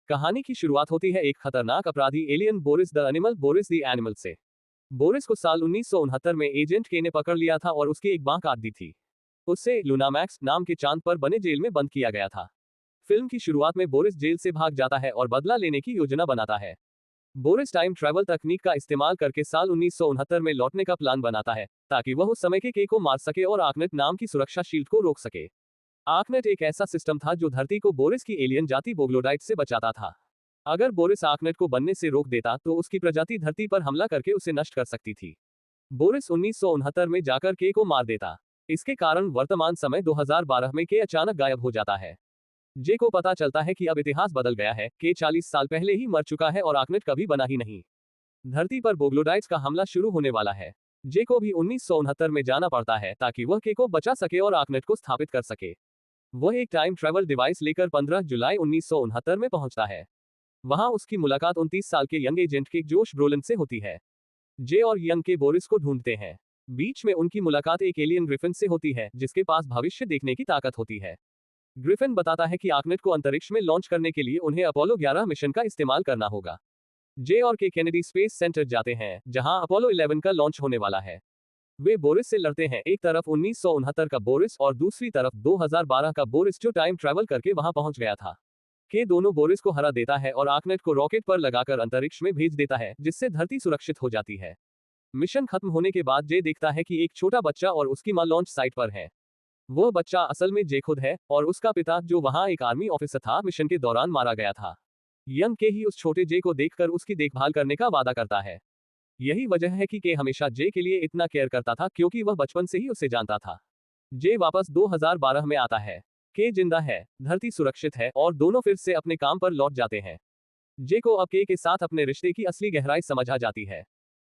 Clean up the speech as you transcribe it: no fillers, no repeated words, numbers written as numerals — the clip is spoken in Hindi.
कहानी की शुरुआत होती है एक खतरनाक अपराधी alien Boris the animal Boris the animal से। बोरिस को साल 1969 में एजेंट के ने पकड़ लिया था और उसकी एक बांह काट दी थी। उससे लूनामैक्स नाम के चांद पर बने जेल में बंद किया गया था। फिल्म की शुरुआत में बोरिस जेल से भाग जाता है और बदला लेने की योजना बनाता है। बोरिस टाइम ट्रैवल तकनीक का इस्तेमाल करके साल 1969 में लौटने का प्लान बनाता है ताकि वह उस समय के को मार सके और आर्कनेट नाम की सुरक्षा शील्ड को रोक सके। आर्कनेट एक ऐसा सिस्टम था जो धरती को बोरिस की एलियन जाति बोग्लोडाइट से बचाता था। अगर बोरिस आर्कनेट को बनने से रोक देता तो उसकी प्रजाति धरती पर हमला करके उसे नष्ट कर सकती थी। बोरिस 1969 में जाकर के को मार देता। इसके कारण वर्तमान समय 2012 में के अचानक गायब हो जाता है। जे को पता चलता है कि अब इतिहास बदल गया है, के 40 साल पहले ही मर चुका है और आर्कनेट कभी बना ही नहीं। धरती पर बोग्लोडाइट्स का हमला शुरू होने वाला है। जे को भी 1969 में जाना पड़ता है ताकि वह के को बचा सके और आर्कनेट को स्थापित कर सके। वह एक टाइम ट्रैवल डिवाइस लेकर 15 जुलाई 1969 में पहुंचता है। वहां उसकी मुलाकात 29 साल के यंग एजेंट के जोश ब्रोलिन से होती है। जे और यंग के बोरिस को ढूंढते हैं। बीच में उनकी मुलाकात एक एलियन ग्रिफिन से होती है जिसके पास भविष्य देखने की ताकत होती है। ग्रिफिन बताता है कि आर्कनेट को अंतरिक्ष में लॉन्च करने के लिए उन्हें अपोलो 11 मिशन का इस्तेमाल करना होगा। जे और के केनेडी स्पेस सेंटर जाते हैं जहां अपोलो 11 का लॉन्च होने वाला है। वे बोरिस से लड़ते हैं, एक तरफ 1969 का बोरिस और दूसरी तरफ 2012 का बोरिस जो टाइम ट्रैवल करके वहां पहुंच गया था। के दोनों बोरिस को हरा देता है और आर्कनेट को रॉकेट पर लगाकर अंतरिक्ष में भेज देता है जिससे धरती सुरक्षित हो जाती है। मिशन खत्म होने के बाद जे देखता है कि एक छोटा बच्चा और उसकी मां लॉन्च साइट पर है। वह बच्चा असल में जे खुद है और उसका पिता जो वहां एक आर्मी ऑफिसर था मिशन के दौरान मारा गया था। यंग के ही उस छोटे जे को देखकर उसकी देखभाल करने का वादा करता है। यही वजह है कि के हमेशा जे के लिए इतना केयर करता था क्योंकि वह बचपन से ही उसे जानता था। जे वापस 2012 में आता है। के जिंदा है, धरती सुरक्षित है और दोनों फिर से अपने काम पर लौट जाते हैं। जे को अब के साथ अपने रिश्ते की असली गहराई समझ आ जाती है।